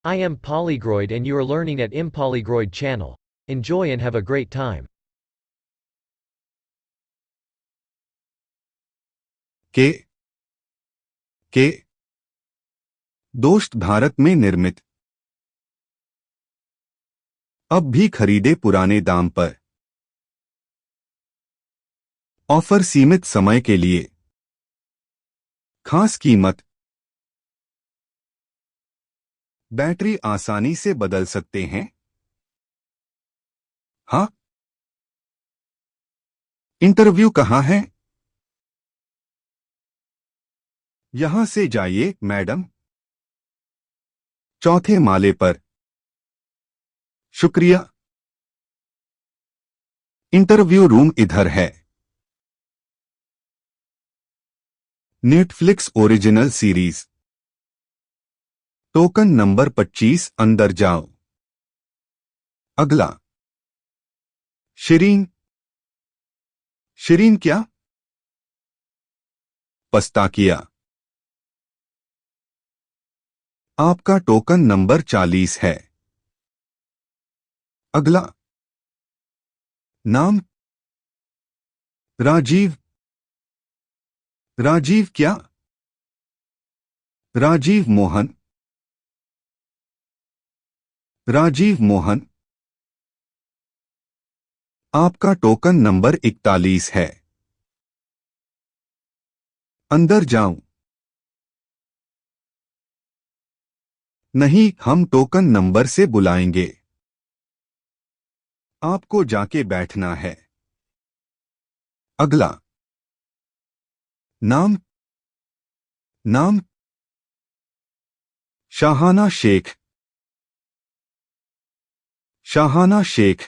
I am Polygroid and you are learning at Impolygroid channel. Enjoy and have a great time. के के दोस्त भारत में निर्मित, अब भी खरीदे पुराने दाम पर। ऑफर सीमित समय के लिए, खास कीमत, बैटरी आसानी से बदल सकते हैं। हाँ, इंटरव्यू कहाँ है? यहां से जाइए मैडम, चौथे माले पर। शुक्रिया। इंटरव्यू रूम इधर है। Netflix original series, token number 25, अंदर जाओ। अगला, शिरीन। शिरीन क्या? पछता किया। आपका टोकन नंबर 40 है। अगला, नाम? राजीव। राजीव क्या? राजीव मोहन। राजीव मोहन। आपका टोकन नंबर 41 है। अंदर जाऊं? नहीं, हम टोकन नंबर से बुलाएंगे। आपको जाके बैठना है। अगला, नाम? नाम? शाहाना शेख। शाहाना शेख।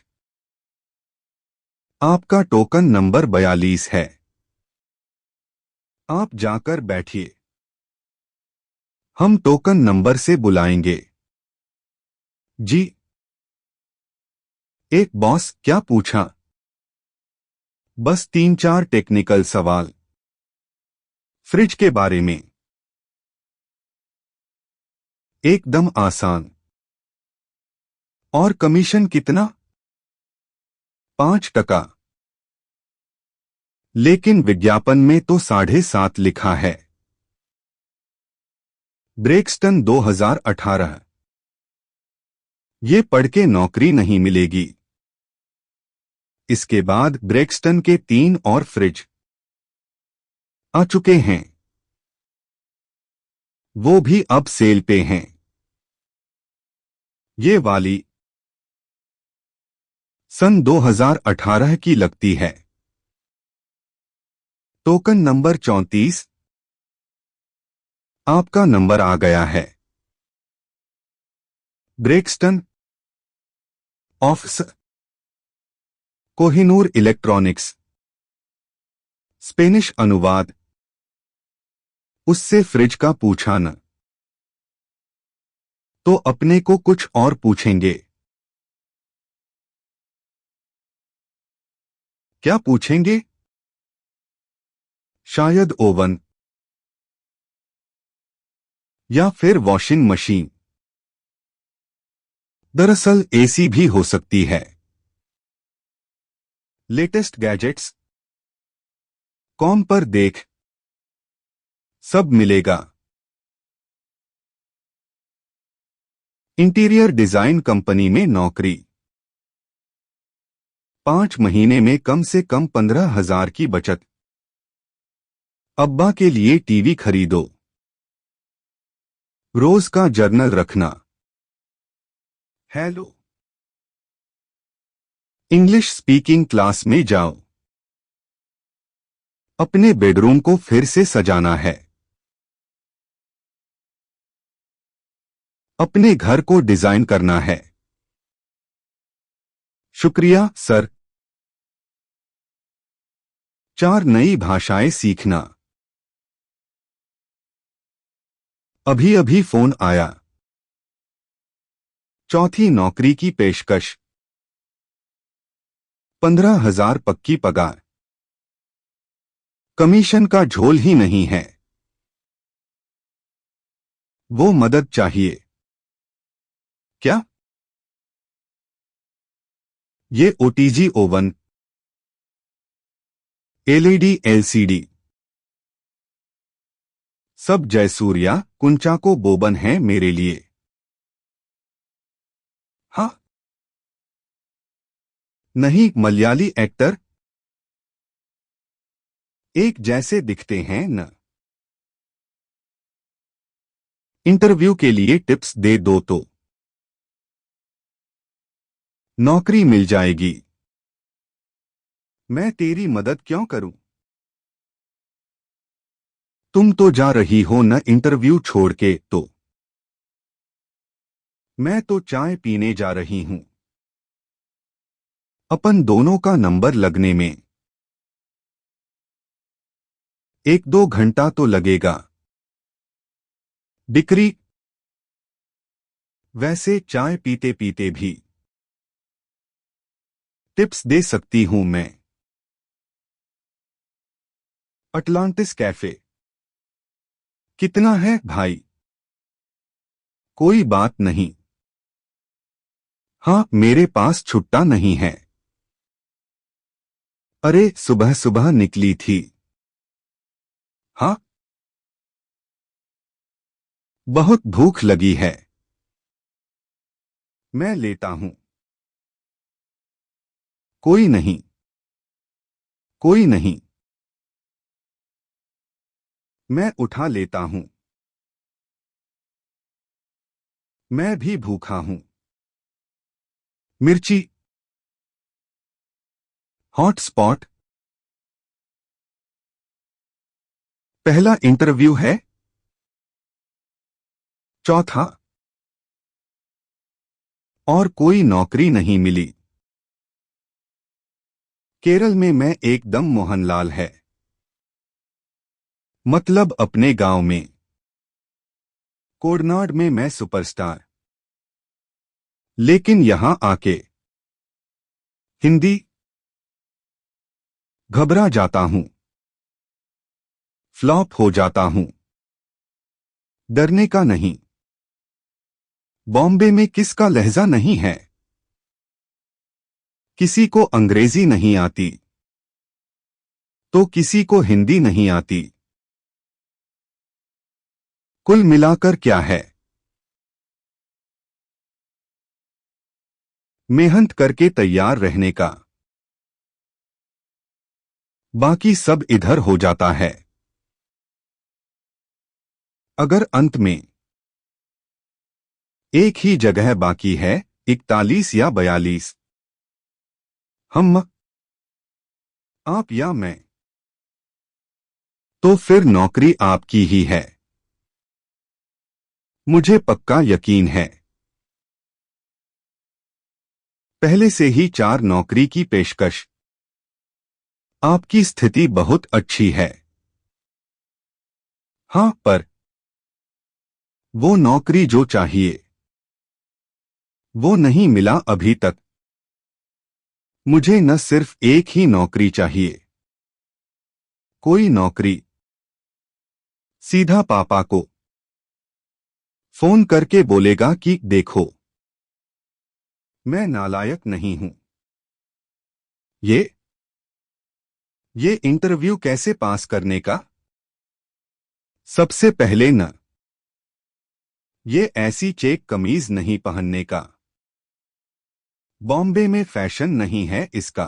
आपका टोकन नंबर 42 है। आप जाकर बैठिए। हम टोकन नंबर से बुलाएंगे। जी। एक बॉस, क्या पूछा? बस 3-4 टेक्निकल सवाल, फ्रिज के बारे में। एकदम आसान। और कमीशन कितना? 5%। लेकिन विज्ञापन में तो 7.5 लिखा है। ब्रेक्सटन 2018। ये पढ़ के नौकरी नहीं मिलेगी। इसके बाद ब्रेक्सटन के 3 और फ्रिज आ चुके हैं। वो भी अब सेल पे हैं। ये वाली सन 2018 की लगती है। Token number 34। आपका नंबर आ गया है। Braxton office, Kohinoor electronics. Spanish अनुवाद। उससे फ्रिज का पूछा न, तो अपने को कुछ और पूछेंगे। क्या पूछेंगे? शायद ओवन या फिर वॉशिंग मशीन। दरअसल एसी भी हो सकती है। Latest gadgets? कॉम पर देख, सब मिलेगा। इंटीरियर डिजाइन कंपनी में नौकरी। 5 महीने में कम से कम 15,000 की बचत। अब्बा के लिए टीवी खरीदो। रोज का जर्नल रखना। हेलो। इंग्लिश स्पीकिंग क्लास में जाओ। अपने बेडरूम को फिर से सजाना है। अपने घर को डिजाइन करना है। शुक्रिया सर। 4 नई भाषाएं सीखना। अभी अभी फोन आया। चौथी नौकरी की पेशकश। 15,000 पक्की पगार। कमीशन का झोल ही नहीं है। वो मदद चाहिए। ये ओटीजी ओवन, एलईडी एलसीडी, सब जयसूर्या कुंचाको बोबन है मेरे लिए। हाँ, नहीं, मलयाली एक्टर एक जैसे दिखते हैं न। इंटरव्यू के लिए टिप्स दे दो तो नौकरी मिल जाएगी। मैं तेरी मदद क्यों करूं? तुम तो जा रही हो न इंटरव्यू छोड़ के, तो मैं तो चाय पीने जा रही हूं। अपन दोनों का नंबर लगने में 1-2 घंटा तो लगेगा। बिक्री, वैसे चाय पीते पीते भी टिप्स दे सकती हूं मैं। अटलांटिस कैफे कितना है भाई? कोई बात नहीं। हाँ, मेरे पास छुट्टा नहीं है। अरे, सुबह सुबह निकली थी। हाँ, बहुत भूख लगी है। मैं लेता हूं। कोई नहीं, कोई नहीं। मैं उठा लेता हूं। मैं भी भूखा हूं। मिर्ची, हॉटस्पॉट। पहला इंटरव्यू है। चौथा, और कोई नौकरी नहीं मिली। केरल में मैं एकदम मोहनलाल है। मतलब अपने गांव में। कोडनाड में मैं सुपरस्टार। लेकिन यहां आके हिंदी घबरा जाता हूं। फ्लॉप हो जाता हूं। डरने का नहीं। बॉम्बे में किसका लहजा नहीं है? किसी को अंग्रेजी नहीं आती तो किसी को हिंदी नहीं आती। कुल मिलाकर क्या है? मेहनत करके तैयार रहने का। बाकी सब इधर हो जाता है। अगर अंत में एक ही जगह बाकी है, 41 या 42, हम, आप या मैं, तो फिर नौकरी आपकी ही है। मुझे पक्का यकीन है। पहले से ही 4 नौकरी की पेशकश। आपकी स्थिति बहुत अच्छी है। हाँ, पर वो नौकरी जो चाहिए वो नहीं मिला अभी तक। मुझे न सिर्फ एक ही नौकरी चाहिए। कोई नौकरी। सीधा पापा को फोन करके बोलेगा कि देखो, मैं नालायक नहीं हूं। ये इंटरव्यू कैसे पास करने का? सबसे पहले न, ये ऐसी चेक कमीज नहीं पहनने का। बॉम्बे में फैशन नहीं है इसका।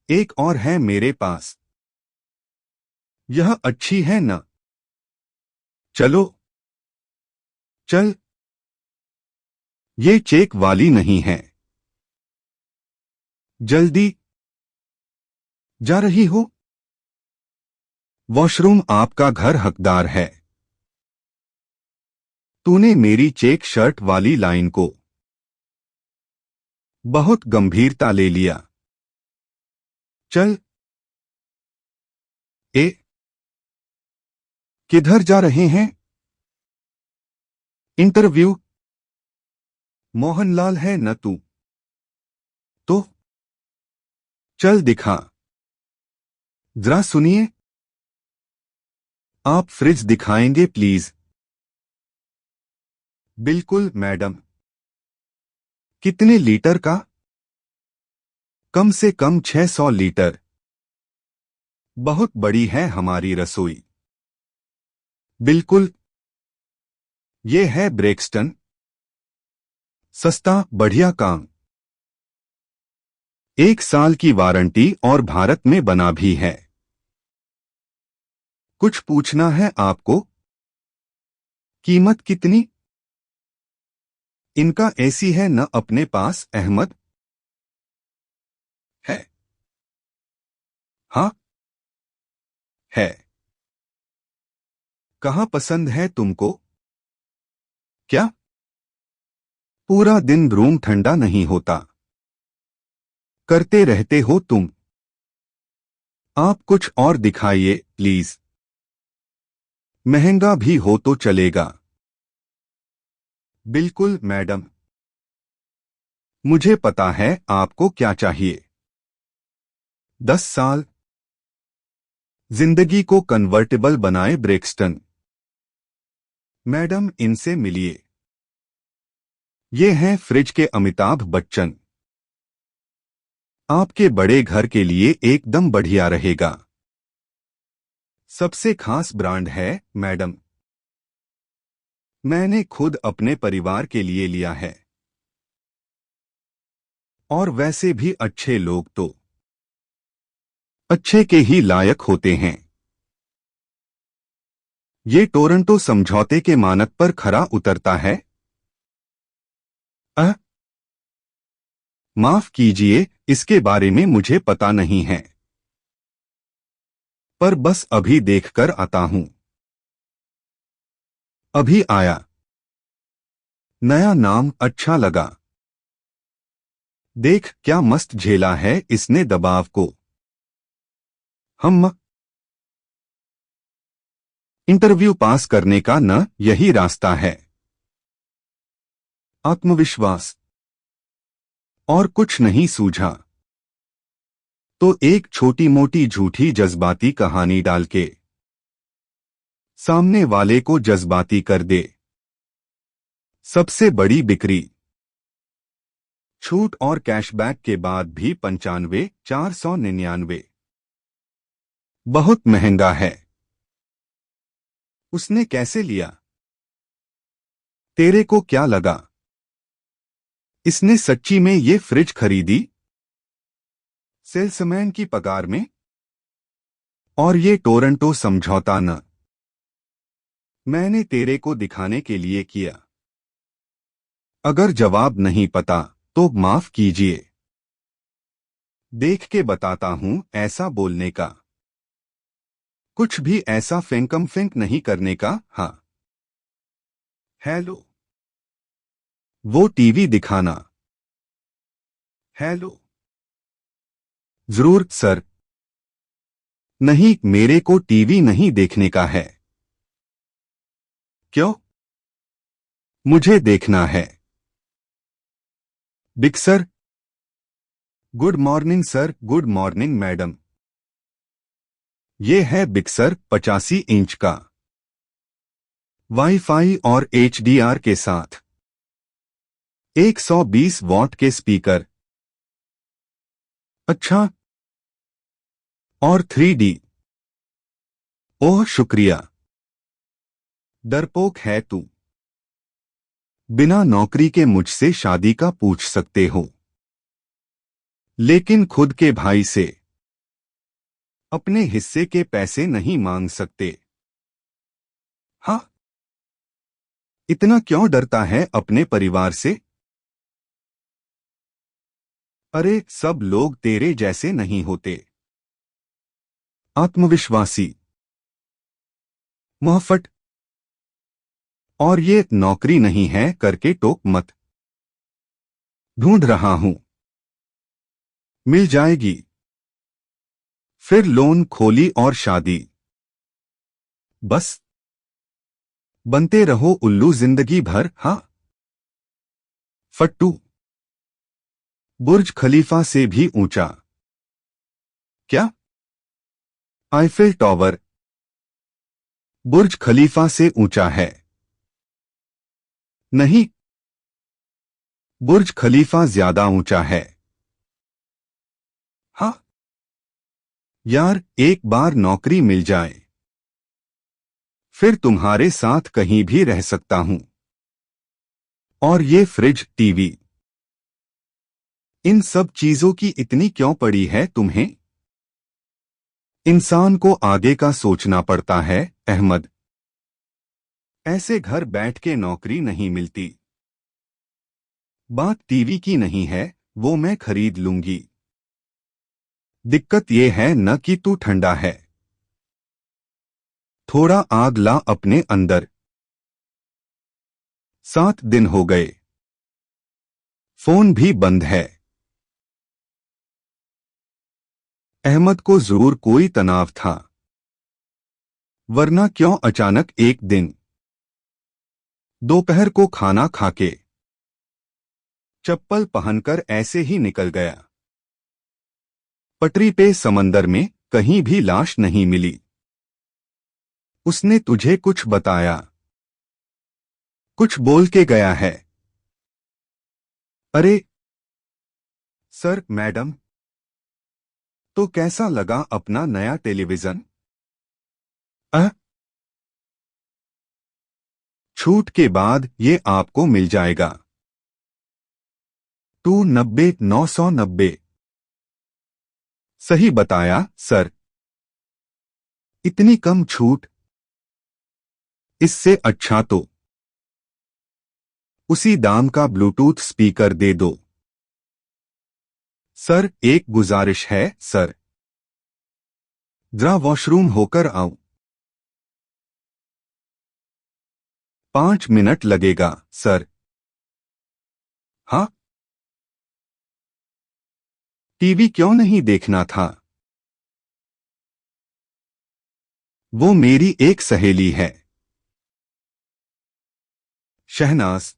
एक और है मेरे पास। यह अच्छी है न? चलो, चल। ये चेक वाली नहीं है। जल्दी जा रही हो? वॉशरूम आपका घर हकदार है। तूने मेरी चेक शर्ट वाली लाइन को बहुत गंभीरता ले लिया। चल। ए, किधर जा रहे हैं? इंटरव्यू। मोहनलाल है न तू? तो चल दिखा। जरा सुनिए। आप फ्रिज दिखाएंगे प्लीज? बिल्कुल मैडम। कितने लीटर का? कम से कम 600 लीटर। बहुत बड़ी है हमारी रसोई। बिल्कुल। ये है ब्रेक्सटन। सस्ता, बढ़िया काम। 1 साल की वारंटी और भारत में बना भी है। कुछ पूछना है आपको? कीमत कितनी? इनका एसी है न अपने पास, अहमद? है। हाँ, है। कहाँ पसंद है तुमको? क्या? पूरा दिन रूम ठंडा नहीं होता। करते रहते हो तुम। आप कुछ और दिखाइए प्लीज। महंगा भी हो तो चलेगा। बिल्कुल मैडम। मुझे पता है आपको क्या चाहिए। 10 साल। जिंदगी को कन्वर्टेबल बनाए ब्रेक्सटन। मैडम, इनसे मिलिए। ये हैं फ्रिज के अमिताभ बच्चन। आपके बड़े घर के लिए एकदम बढ़िया रहेगा। सबसे खास ब्रांड है मैडम। मैंने खुद अपने परिवार के लिए लिया है। और वैसे भी अच्छे लोग तो अच्छे के ही लायक होते हैं। ये टोरंटो समझौते के मानक पर खरा उतरता है। अह, माफ कीजिए, इसके बारे में मुझे पता नहीं है। पर बस अभी देखकर आता हूं। अभी आया। नया नाम अच्छा लगा। देख क्या मस्त झेला है इसने दबाव को। हम इंटरव्यू पास करने का न यही रास्ता है। आत्मविश्वास। और कुछ नहीं सूझा तो एक छोटी मोटी झूठी जज्बाती कहानी डाल के सामने वाले को जज्बाती कर दे। सबसे बड़ी बिक्री। छूट और कैशबैक के बाद भी 95,499। बहुत महंगा है। उसने कैसे लिया? तेरे को क्या लगा इसने सच्ची में ये फ्रिज खरीदी? सेल्समैन की पगार में? और ये टोरंटो समझौता न मैंने तेरे को दिखाने के लिए किया। अगर जवाब नहीं पता तो माफ कीजिए। देख के बताता हूं ऐसा बोलने का। कुछ भी ऐसा फेंकम फेंक नहीं करने का। हाँ। हेलो। वो टीवी दिखाना। हेलो। जरूर सर। नहीं, मेरे को टीवी नहीं देखने का है। क्यों? मुझे देखना है। Big sir. Good morning sir. Good morning madam. ये है बिग सर 85 इंच का। वाईफाई और एचडीआर के साथ 120 वॉट के स्पीकर। अच्छा। और 3D। ओह शुक्रिया। डरपोक है तू। बिना नौकरी के मुझसे शादी का पूछ सकते हो, लेकिन खुद के भाई से अपने हिस्से के पैसे नहीं मांग सकते। हाँ। इतना क्यों डरता है अपने परिवार से? अरे सब लोग तेरे जैसे नहीं होते। आत्मविश्वासी। मुहफट। और ये नौकरी नहीं है करके टोक मत। ढूंढ रहा हूं। मिल जाएगी। फिर लोन खोली और शादी। बस बनते रहो उल्लू जिंदगी भर। हाँ। फट्टू। बुर्ज खलीफा से भी ऊंचा। क्या? आईफिल टावर बुर्ज खलीफा से ऊंचा है। नहीं। बुर्ज खलीफा ज्यादा ऊंचा है। हाँ यार, एक बार नौकरी मिल जाए फिर तुम्हारे साथ कहीं भी रह सकता हूं। और ये फ्रिज, टीवी, इन सब चीजों की इतनी क्यों पड़ी है तुम्हें? इंसान को आगे का सोचना पड़ता है अहमद। ऐसे घर बैठ के नौकरी नहीं मिलती। बात टीवी की नहीं है, वो मैं खरीद लूंगी। दिक्कत ये है न कि तू ठंडा है। थोड़ा आग ला अपने अंदर। 7 दिन हो गए, फोन भी बंद है। अहमद को जरूर कोई तनाव था, वरना क्यों अचानक एक दिन दोपहर को खाना खाके चप्पल पहनकर ऐसे ही निकल गया। पटरी पे समंदर में कहीं भी लाश नहीं मिली। उसने तुझे कुछ बताया? कुछ बोल के गया है? अरे सर, मैडम, तो कैसा लगा अपना नया टेलीविजन? छूट के बाद ये आपको मिल जाएगा। 290 990। सही बताया सर। इतनी कम छूट? इससे अच्छा तो उसी दाम का ब्लूटूथ स्पीकर दे दो। सर, एक गुजारिश है सर। जरा वॉशरूम होकर आऊं। 5 मिनट लगेगा सर। हाँ, टीवी क्यों नहीं देखना था? वो मेरी एक सहेली है, शहनाज।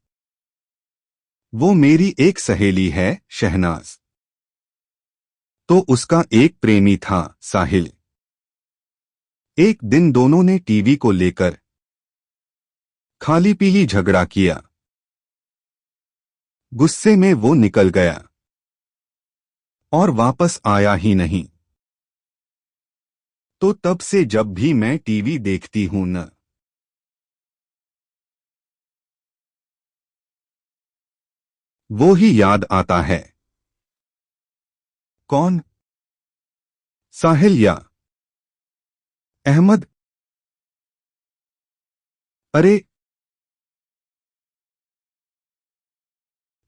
वो मेरी एक सहेली है, शहनाज। तो उसका एक प्रेमी था, साहिल। एक दिन दोनों ने टीवी को लेकर खाली पीली झगड़ा किया। गुस्से में वो निकल गया और वापस आया ही नहीं। तो तब से जब भी मैं टीवी देखती हूं न, वो ही याद आता है। कौन? साहिल या अहमद? अरे,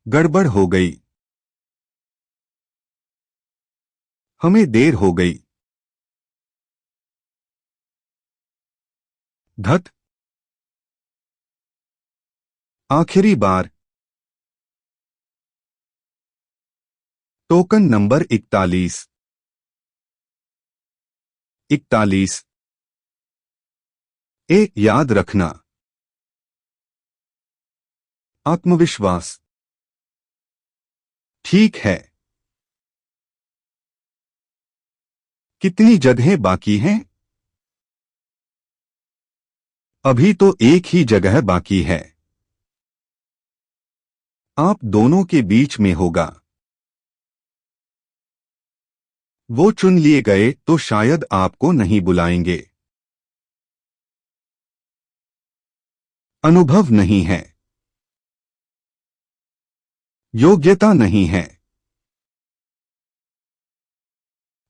गड़बड़ हो गई। हमें देर हो गई। धत। आखिरी बार। Token number 41। 41। याद रखना। आत्मविश्वास। ठीक है। कितनी जगहें बाकी हैं? अभी तो एक ही जगह बाकी है। आप दोनों के बीच में होगा। वो चुन लिए गए तो शायद आपको नहीं बुलाएंगे। अनुभव नहीं है, योग्यता नहीं है।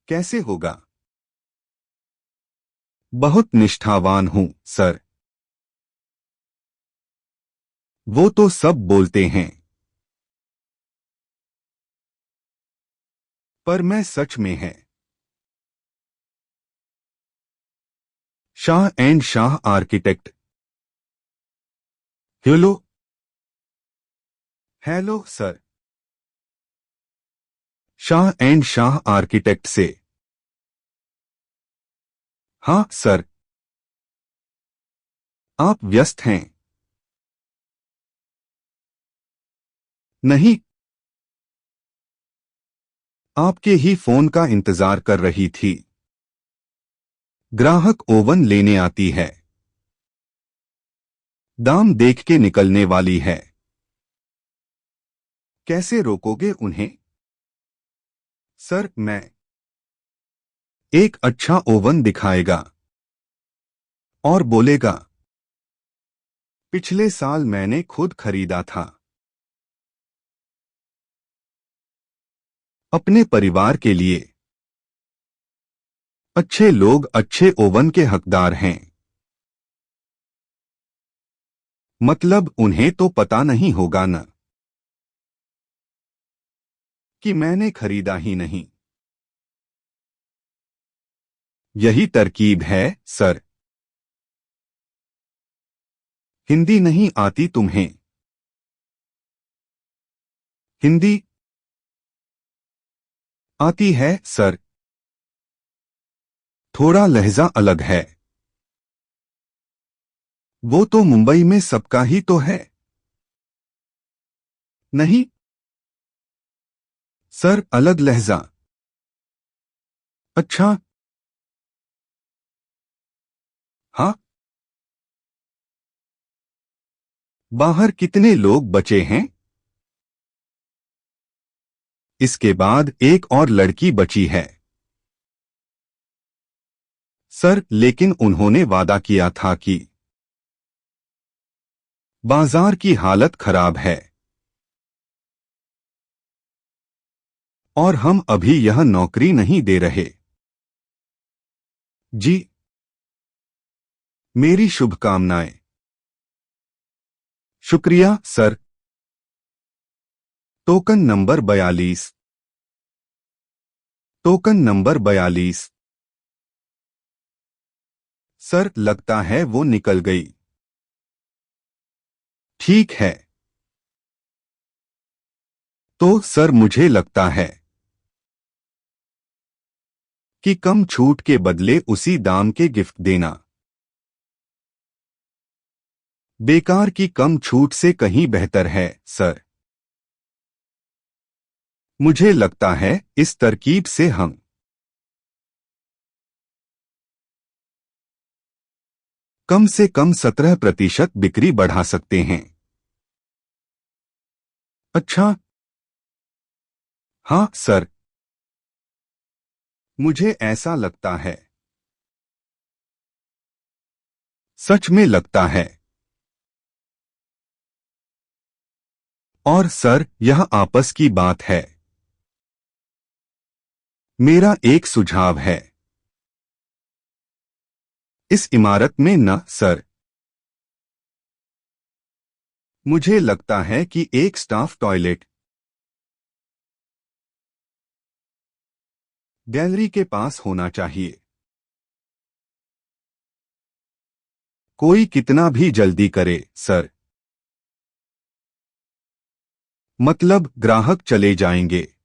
कैसे होगा? बहुत निष्ठावान हूं सर। वो तो सब बोलते हैं, पर मैं सच में है। Shah and Shah architect. Hello. Hello sir. Shah and Shah architect से। हाँ सर। आप व्यस्त हैं? नहीं, आपके ही फोन का इंतजार कर रही थी। ग्राहक ओवन लेने आती है, दाम देख के निकलने वाली है। कैसे रोकोगे उन्हें? सर, मैं एक अच्छा ओवन दिखाएगा और बोलेगा, पिछले साल मैंने खुद खरीदा था। अपने परिवार के लिए अच्छे लोग अच्छे ओवन के हकदार हैं। मतलब उन्हें तो पता नहीं होगा न कि मैंने खरीदा ही नहीं। यही तरकीब है, सर। हिंदी नहीं आती तुम्हें? हिंदी आती है, सर। थोड़ा लहजा अलग है। वो तो मुंबई में सबका ही तो है। नहीं सर, अलग लहजा। अच्छा। हाँ। बाहर कितने लोग बचे हैं? इसके बाद एक और लड़की बची है। सर, लेकिन उन्होंने वादा किया था कि बाजार की हालत खराब है और हम अभी यह नौकरी नहीं दे रहे। जी, मेरी शुभकामनाएं। शुक्रिया, sir. Token number 42। Token number 42। Sir, लगता है वो निकल गई। ठीक है। तो सर, मुझे लगता है कि कम छूट के बदले उसी दाम के गिफ्ट देना बेकार की कम छूट से कहीं बेहतर है, सर। मुझे लगता है इस तरकीब से हम कम से कम 17% बिक्री बढ़ा सकते हैं। अच्छा। हाँ, सर। मुझे ऐसा लगता है। सच में लगता है। और सर, यह आपस की बात है। मेरा एक सुझाव है। इस इमारत में न, सर। मुझे लगता है कि एक स्टाफ टॉयलेट गैलरी के पास होना चाहिए। कोई कितना भी जल्दी करे, सर। मतलब ग्राहक चले जाएंगे।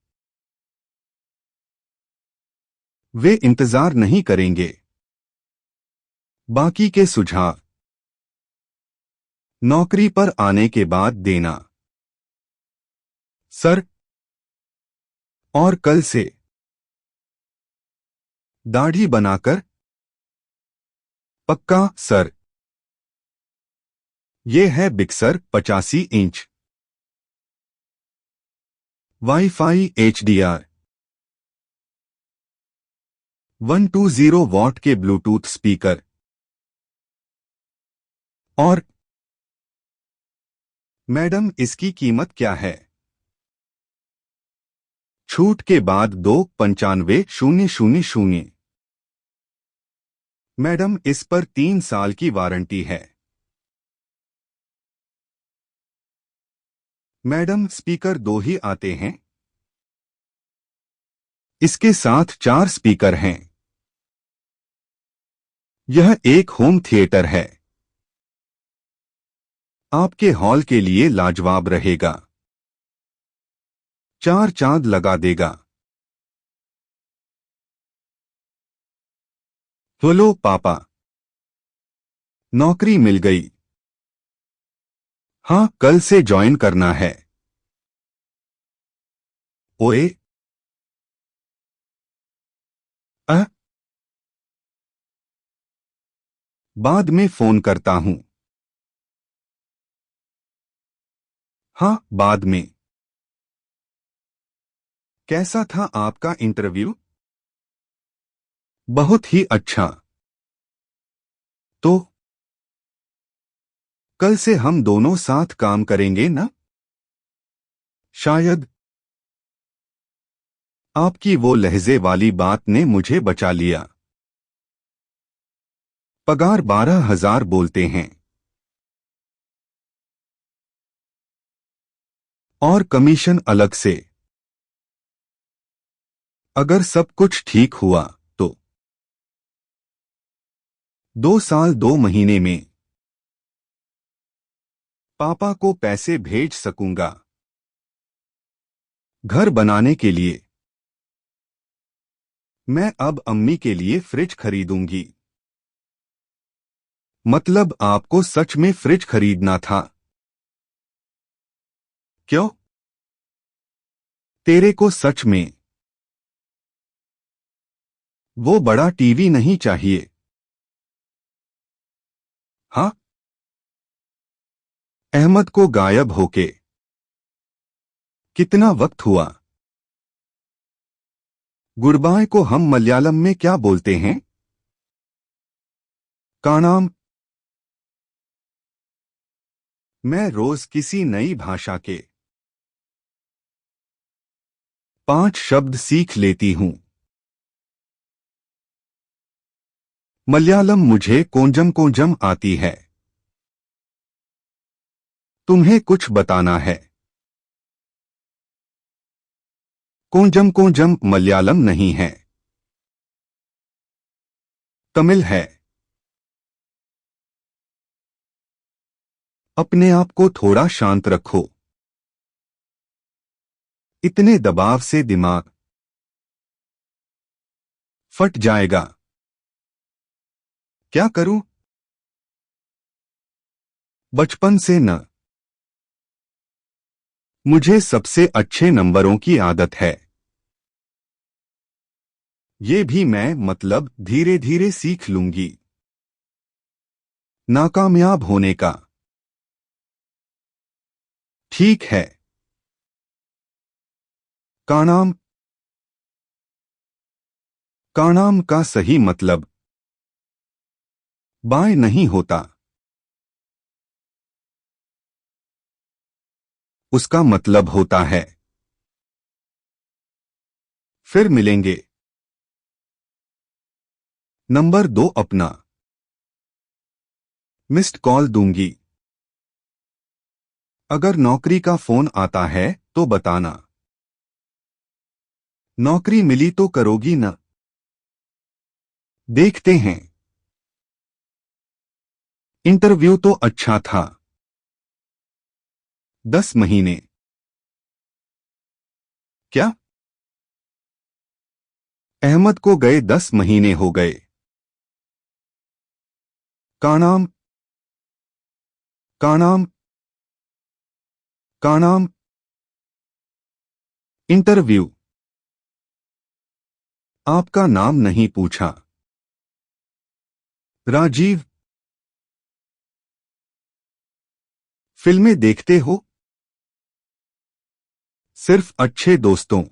वे इंतजार नहीं करेंगे। बाकी के सुझाव नौकरी पर आने के बाद देना, सर। और कल से दाढ़ी बनाकर। पक्का, सर। ये है Big Sur 85 inch wifi HDR 120 what के ब्लूटूथ स्पीकर। और मैडम, इसकी कीमत क्या है? छूट के बाद 2,95,000। मैडम, इस पर 3 साल की वारंटी है। मैडम, स्पीकर 2 ही आते हैं। इसके साथ 4 स्पीकर हैं। यह एक होम थिएटर है। आपके हॉल के लिए लाजवाब रहेगा। 4 चांद लगा देगा। बोलो पापा, नौकरी मिल गई। हाँ, कल से ज्वाइन करना है। ओए। अह। बाद में फोन करता हूं। हाँ, बाद में। कैसा था आपका इंटरव्यू? बहुत ही अच्छा। तो कल से हम दोनों साथ काम करेंगे ना? शायद। आपकी वो लहजे वाली बात ने मुझे बचा लिया। पगार 12,000 बोलते हैं। और कमीशन अलग से। अगर सब कुछ ठीक हुआ तो 2 साल 2 महीने में पापा को पैसे भेज सकूंगा घर बनाने के लिए। मैं अब अम्मी के लिए फ्रिज खरीदूंगी। मतलब आपको सच में फ्रिज खरीदना था? क्यों? तेरे को सच में वो बड़ा टीवी नहीं चाहिए? हाँ। अहमद को गायब होके कितना वक्त हुआ? गुड बाय को हम मलयालम में क्या बोलते हैं? कानाम। मैं रोज किसी नई भाषा के 5 शब्द सीख लेती हूं। मलयालम मुझे कोंजम कोंजम आती है। तुम्हें कुछ बताना है? कोंजम कोंजम मलयालम नहीं है, तमिल है। अपने आप को थोड़ा शांत रखो। इतने दबाव से दिमाग फट जाएगा। क्या करूं? बचपन से न मुझे सबसे अच्छे नंबरों की आदत है। ये भी मैं मतलब धीरे धीरे सीख लूंगी। नाकामयाब होने का। ठीक है। कानाम। कानाम का सही मतलब बाय नहीं होता। उसका मतलब होता है फिर मिलेंगे। नंबर 2 अपना मिस्ड कॉल दूंगी। अगर नौकरी का फोन आता है तो बताना। नौकरी मिली तो करोगी ना? देखते हैं। इंटरव्यू तो अच्छा था। 10 महीने। क्या? अहमद को गए 10 महीने हो गए। कानाम। कानाम। कानाम। इंटरव्यू। आपका नाम नहीं पूछा। राजीव। फिल्में देखते हो? सिर्फ अच्छे दोस्तों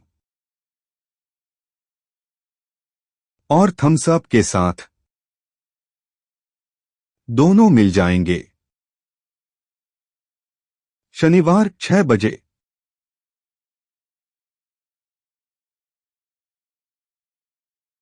और थम्स अप के साथ। दोनों मिल जाएंगे। शनिवार 6 बजे।